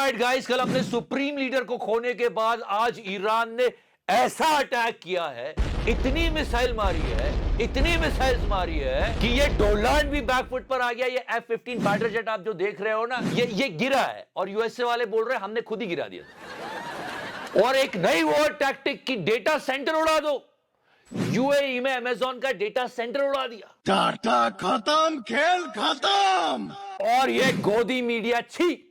Alright guys, कल अपने supreme leader को खोने के बाद आज ईरान ने ऐसा अटैक किया है, इतनी मिसाइल मारी है, इतनी मिसाइल्स मारी है कि ये डोलान भी बैकफुट पर आ गया। ये F-15 फाइटर जेट आप जो देख रहे हो ना, ये गिरा है और यूएसए वाले बोल रहे हैं हमने खुद ही गिरा दिया। और एक नई वॉर टैक्टिक की डेटा सेंटर उड़ा दो, यूएई में अमेज़न का डेटा सेंटर उड़ा दिया। टाटा खत्म, खेल खत्म। और ये गोदी मीडिया छी।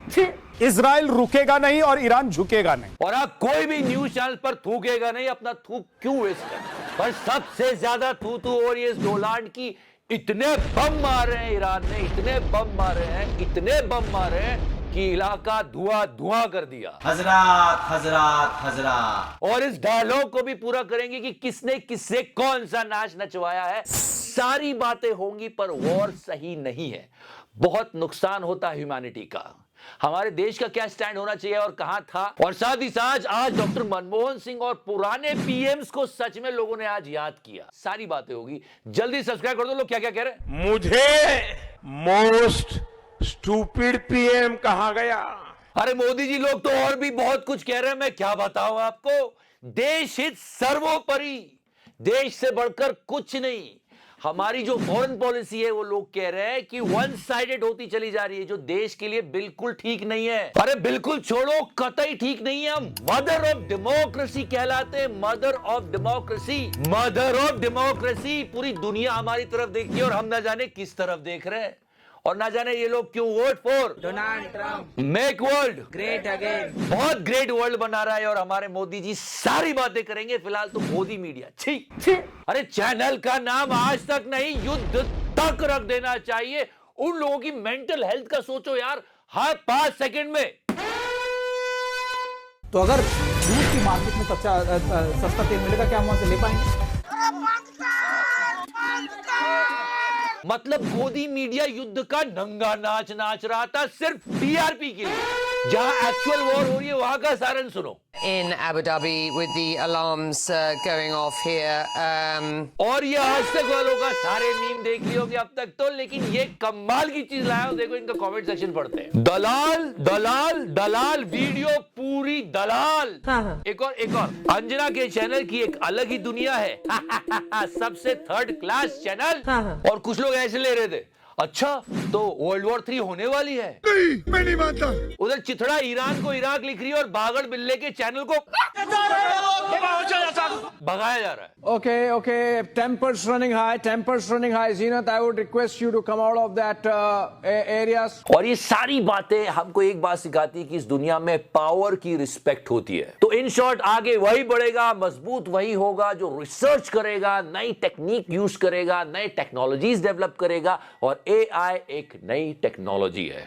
इजराइल रुकेगा नहीं और ईरान झुकेगा नहीं। और आप कोई भी न्यूज चैनल पर थूकेगा नहीं, अपना थूक क्यों वेस्ट कर। पर सबसे ज्यादा थू हो रही है इस डोलान की। इतने बम मारे हैं ईरान ने, इतने बम मारे हैं, इतने बम मारे हैं कि इलाका धुआं धुआं कर दिया। हजरात हजरात हजरात। और इस डायलॉग को भी पूरा करेंगे कि किसने किससे कौन सा नाच नचवाया है। सारी बातें होंगी, पर वॉर सही नहीं है, बहुत नुकसान होता है ह्यूमैनिटी का। हमारे देश का क्या स्टैंड होना चाहिए और कहां था। और साथ ही साथ आज डॉक्टर मनमोहन सिंह और पुराने पीएम्स को सच में लोगों ने आज याद किया। सारी बातें होगी, जल्दी सब्सक्राइब कर दो। लोग क्या क्या कह रहे हैं। मुझे मोस्ट स्टूपिड पीएम कहा गया। अरे मोदी जी, लोग तो और भी बहुत कुछ कह रहे हैं, मैं क्या बताऊं आपको। देश हित सर्वोपरि, देश से बढ़कर कुछ नहीं। हमारी जो फॉरेन पॉलिसी है वो लोग कह रहे हैं कि वन साइडेड होती चली जा रही है, जो देश के लिए बिल्कुल ठीक नहीं है। अरे बिल्कुल छोड़ो, कतई ठीक नहीं है। हम मदर ऑफ डेमोक्रेसी कहलाते हैं, mother of democracy, mother of democracy. पूरी दुनिया हमारी तरफ देखती है और हम ना जाने किस तरफ देख रहे हैं, और ना जाने ये लोग क्यों vote for Donald Trump, make world great again. बहुत ग्रेट वर्ल्ड बना रहा है और हमारे मोदी जी सारी बातें करेंगे। फिलहाल तो मोदी मीडिया छी। अरे चैनल का नाम आज तक नहीं, युद्ध तक रख देना चाहिए। उन लोगों की मेंटल हेल्थ का सोचो यार, हर 5 सेकंड में। तो अगर दूध की मार्केट में सबसे सस्ता तेल मिलेगा, क्या हम वहां से ले पाएंगे? मतलब गोदी मीडिया युद्ध का नंगा नाच नाच रहा था सिर्फ टीआरपी के लिए। जहां एक्चुअल वॉर हो रही है वहां का सारन सुनो। In Abu Dhabi with the alarms going off here. और ये आज तक वालों का सारे मीम देख लिए होंगे अब तक तो, लेकिन ये कमाल की चीज लाया हो। देखो इनका कमेंट सेक्शन पढ़ते हैं। दलाल दलाल दलाल, वीडियो पूरी दलाल। एक और अंजना के चैनल की एक अलग ही दुनिया है। सबसे थर्ड क्लास चैनल। और कुछ लोग ऐसे ले रहे थे, अच्छा तो वर्ल्ड वॉर 3 होने वाली है। नहीं, मैं नहीं मानता। उधर चिथड़ा ईरान को इराक लिख रही है और बागड़ बिल्ले के चैनल को भगाया जा रहा है। Okay. Tempers running high. Zenith, I would request you to come out of that areas. और ये सारी बातें हमको एक बात सिखाती है कि इस दुनिया में पावर की रिस्पेक्ट होती है। तो इन शॉर्ट आगे वही बढ़ेगा, मजबूत वही होगा जो रिसर्च करेगा, नई टेक्निक यूज करेगा, नए टेक्नोलॉजीज डेवलप करेगा। और एआई एक नई टेक्नोलॉजी है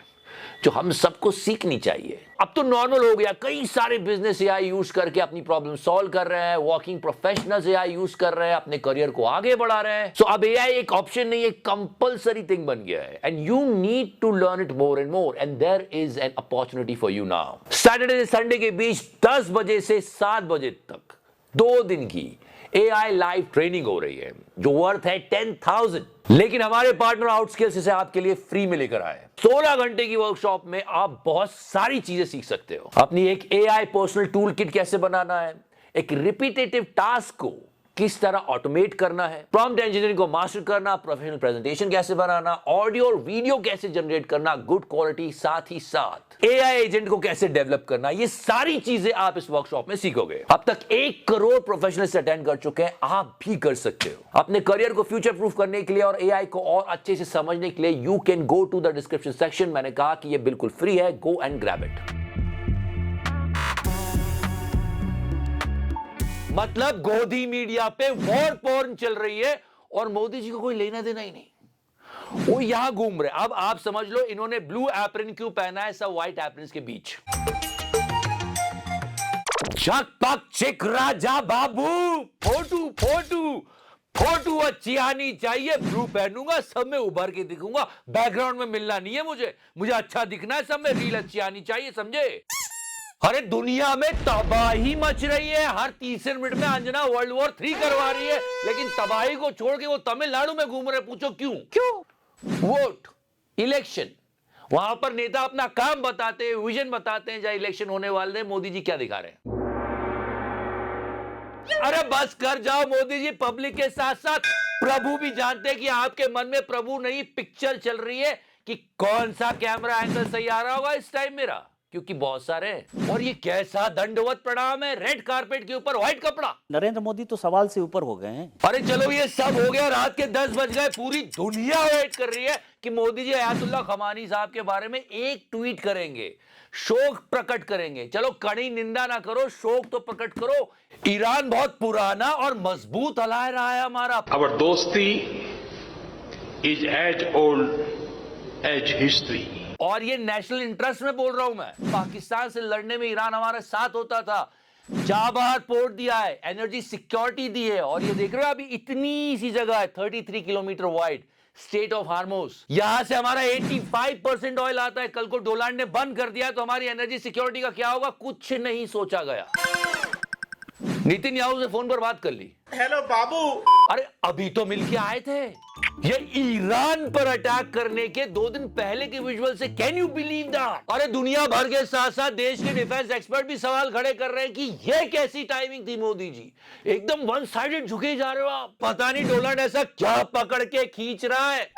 जो हम सबको सीखनी चाहिए। अब तो नॉर्मल हो गया, कई सारे बिजनेस एआई यूज करके अपनी प्रॉब्लम सॉल्व कर रहे हैं। वर्किंग प्रोफेशनल्स एआई यूज कर रहे हैं, अपने करियर को आगे बढ़ा रहे हैं। सो अब एआई एक ऑप्शन नहीं, एक कंपलसरी थिंग बन गया है। And you need to learn it more and more, and there is an opportunity for you now. Saturday से संडे के बीच 10 बजे से 7 बजे तक 2 दिन की एआई लाइव ट्रेनिंग हो रही है जो वर्थ है 10,000। लेकिन हमारे पार्टनर आउटस्किल्स इसे आपके लिए फ्री में लेकर आए। 16 घंटे की वर्कशॉप में आप बहुत सारी चीजें सीख सकते हो। अपनी एक एआई पर्सनल टूल किट कैसे बनाना है, एक रिपीटेटिव टास्क को किस तरह ऑटोमेट करना है, प्रॉम्प्ट इंजीनियरिंग को मास्टर करना, प्रोफेशनल प्रेजेंटेशन कैसे बनाना, ऑडियो और वीडियो कैसे जनरेट करना गुड क्वालिटी, साथ ही साथ एआई एजेंट को कैसे डेवलप करना। ये सारी चीजें आप इस वर्कशॉप में सीखोगे। अब तक 1 करोड़ प्रोफेशनल्स अटेंड कर चुके हैं, आप भी कर सकते हो। अपने करियर को फ्यूचर प्रूफ करने के लिए और एआई को और अच्छे से समझने के लिए you can go to the description section. मैंने कहा कि ये बिल्कुल फ्री है, गो एंड ग्रैब इट। मतलब गोदी मीडिया पे वॉर पोर्न चल रही है और मोदी जी को कोई लेना देना ही नहीं, वो यहां घूम रहे। अब आप समझ लो इन्होंने ब्लू एप्रन क्यों पहना है सब व्हाइट एप्रन के बीच। चक पक चिक राजा बाबू, फोटो अच्छी आनी चाहिए। ब्लू पहनूंगा, सब में उभर के दिखूंगा, बैकग्राउंड में मिलना नहीं है मुझे अच्छा दिखना है, सब में रील अच्छी आनी चाहिए, समझे। अरे दुनिया में तबाही मच रही है, हर तीसरे मिनट में अंजना वर्ल्ड वॉर 3 करवा रही है, लेकिन तबाही को छोड़ के वो तमिलनाडु में घूम रहे। पूछो क्यों? वोट, इलेक्शन, वहां पर नेता अपना काम बताते हैं, विजन बताते हैं, जहां इलेक्शन होने वाले हैं मोदी जी क्या दिखा रहे हैं। अरे बस कर जाओ मोदी जी, पब्लिक के साथ साथ प्रभु भी जानते हैं कि आपके मन में प्रभु नहीं पिक्चर चल रही है कि कौन सा कैमरा एंगल सही आ रहा होगा इस टाइम मेरा, क्योंकि बहुत सारे हैं। और ये कैसा दंडवत प्रणाम है, रेड कारपेट के ऊपर व्हाइट कपड़ा। नरेंद्र मोदी तो सवाल से ऊपर हो गए हैं। अरे चलो ये सब हो गया, रात के 10 बज गए, पूरी दुनिया वेट कर रही है कि मोदी जी अयातुल्ला खमानी साहब के बारे में एक ट्वीट करेंगे, शोक प्रकट करेंगे। चलो कड़ी निंदा ना करो, शोक तो प्रकट करो। ईरान बहुत पुराना और मजबूत हला रहा है हमारा। Our dosti is as old as history. और ये नेशनल इंटरेस्ट में बोल रहा हूं मैं। पाकिस्तान से लड़ने में ईरान हमारे साथ होता था, चाबहार पोर्ट दिया है, एनर्जी सिक्योरिटी दी है। और ये देख रहे हो अभी इतनी सी जगह है 33 किलोमीटर वाइड, स्टेट ऑफ हार्मोस, यहां से हमारा 85% ऑयल आता है। कल को डोनाल्ड ने बंद कर दिया तो हमारी एनर्जी सिक्योरिटी का क्या होगा, कुछ नहीं सोचा गया। नितिन याहू से फोन पर बात कर ली। हेलो बाबू। अरे अभी तो मिलके आए थे। ये ईरान पर अटैक करने के 2 दिन पहले के विजुअल से, कैन यू बिलीव दैट? अरे दुनिया भर के साथ साथ देश के डिफेंस एक्सपर्ट भी सवाल खड़े कर रहे हैं कि ये कैसी टाइमिंग थी मोदी जी, एकदम वन साइडेड झुके जा रहे हो आप। पता नहीं डोनाल्ड ऐसा क्या पकड़ के खींच रहा है।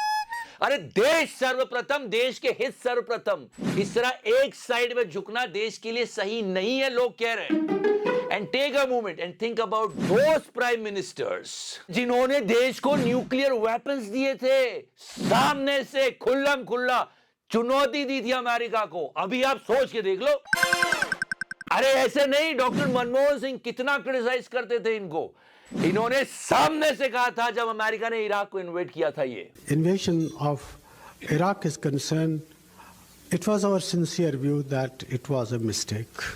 अरे देश सर्वप्रथम, देश के हित सर्वप्रथम। इस तरह एक साइड में झुकना देश के लिए सही नहीं है, लोग कह रहे हैं। And take a moment and think about those prime ministers जिन्होंने देश को न्यूक्लियर वेपन्स दिए थे, सामने से खुल्लम खुल्ला चुनौती दी थी अमेरिका को। अभी आप सोच के देख लो। अरे ऐसे नहीं, डॉक्टर मनमोहन सिंह कितना क्रिटिसाइज करते थे इनको, इन्होंने सामने से कहा था जब अमेरिका ने इराक को इन्वेड किया था। ये invasion of Iraq is concerned, it was our sincere view that it was a mistake.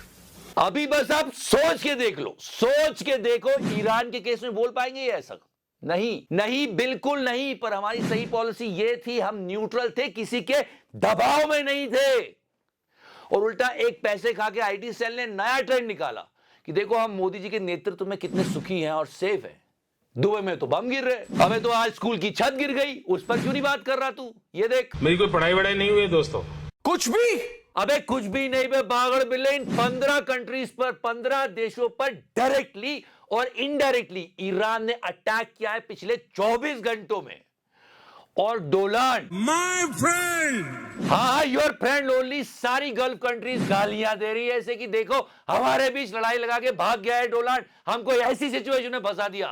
अभी बस आप सोच के देख लो, सोच के देखो, ईरान के केस में बोल पाएंगे ये ऐसा? नहीं, नहीं, बिल्कुल नहीं। पर हमारी सही पॉलिसी ये थी, हम न्यूट्रल थे, किसी के दबाव में नहीं थे। और उल्टा एक पैसे खा के आईटी सेल ने नया ट्रेंड निकाला कि देखो हम मोदी जी के नेतृत्व में कितने सुखी हैं और सेफ हैं। दुबई में तो बम गिर रहे, हमें तो आज स्कूल की छत गिर गई, उस पर क्यों नहीं बात कर रहा तू? ये देख, मेरी कोई पढ़ाई वढ़ाई नहीं हुई है दोस्तों। कुछ भी? अबे कुछ भी नहीं बे बागड़ बिल्ले। इन 15 कंट्रीज पर, 15 देशों पर डायरेक्टली और इनडायरेक्टली ईरान ने अटैक किया है पिछले 24 घंटों में। और डोनाल्ड, माय फ्रेंड, हाँ योर फ्रेंड ओनली, सारी गल्फ कंट्रीज गालियां दे रही है ऐसे कि देखो हमारे बीच लड़ाई लगा के भाग गया है डोनाल्ड, हमको ऐसी सिचुएशन में फंसा दिया।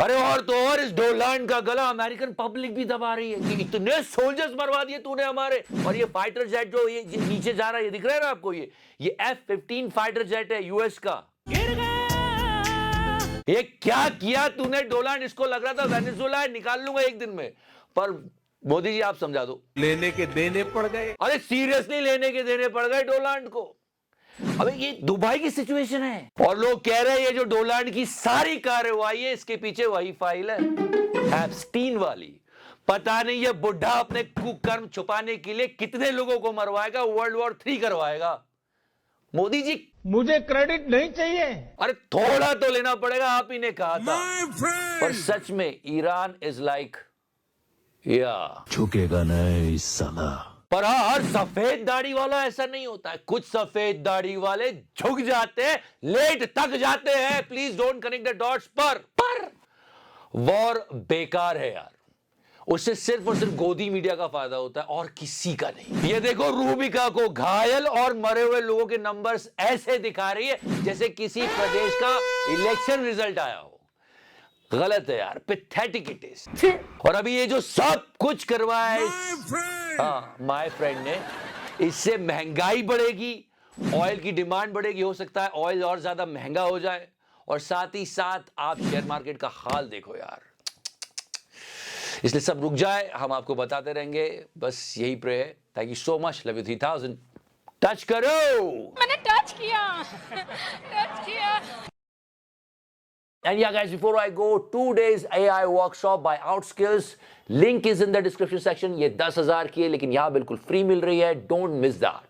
अरे और तो और इस डोनाल्ड का गला अमेरिकन पब्लिक भी दबा रही है कि इतने सोल्जर्स मरवा दिए तूने हमारे। और ये फाइटर जेट जो ये नीचे जा रहा है, ये दिख रहा है ना आपको, ये F-15 फाइटर जेट है यूएस का। ये क्या किया तूने डोनाल्ड? इसको लग रहा था वेनेजुएला निकाल लूंगा एक दिन में, पर मोदी जी आप समझा दो। लेने के देने पड़ गए। अरे सीरियसली लेने के देने पड़ गए डोनाल्ड को। अबे ये दुबई की सिचुएशन है और लोग कह रहे हैं ये जो डोनाल्ड की सारी कार्रवाई है इसके पीछे वही फाइल है, एप्स्टीन वाली। पता नहीं ये बुढ़ा अपने कुकर्म छुपाने के लिए कितने लोगों को मरवाएगा, वर्ल्ड वॉर 3 करवाएगा। मोदी जी मुझे क्रेडिट नहीं चाहिए। अरे थोड़ा तो लेना पड़ेगा, आप ही ने कहा था। और सच में ईरान इज लाइक, या झुकेगा नहीं साला। पर हाँ, हर सफेद दाढ़ी वाला ऐसा नहीं होता है। कुछ सफेद दाढ़ी वाले झुक जाते हैं, लेट तक जाते हैं। Please don't connect the dots. पर वॉर बेकार है यार, उससे सिर्फ और सिर्फ गोदी मीडिया का फायदा होता है और किसी का नहीं। ये देखो रूबिका को घायल और मरे हुए लोगों के नंबर्स ऐसे दिखा रही है जैसे किसी प्रदेश का इलेक्शन रिजल्ट आया हो। गलत है यार, पैथेटिक इट इज। और अभी ये जो सब कुछ करवाया है हाँ माय फ्रेंड ने, इससे महंगाई बढ़ेगी, ऑयल की डिमांड बढ़ेगी, हो सकता है ऑयल और ज्यादा महंगा हो जाए। और साथ ही साथ आप शेयर मार्केट का हाल देखो यार, इसलिए सब रुक जाए, हम आपको बताते रहेंगे। बस यही प्रे है। Thank you so much, love you 3000। Touch करो। मैंने टच किया। And yeah guys, before I go, 2 days AI workshop by OutSkills, link is in the description section। ये 10,000 की है लेकिन यहाँ बिल्कुल फ्री मिल रही है, don't miss that।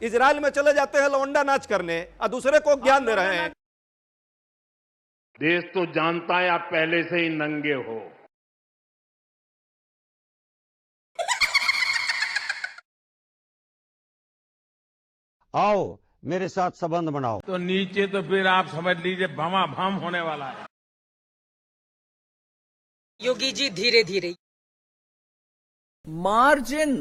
इजराइल में चले जाते हैं लौंडा नाच करने और दूसरे को ज्ञान दे रहे हैं। देश तो जानता है आप पहले से ही नंगे हो। आओ मेरे साथ संबंध बनाओ। तो नीचे तो फिर आप समझ लीजिए भमाभम होने वाला है। योगी जी धीरे धीरे Margin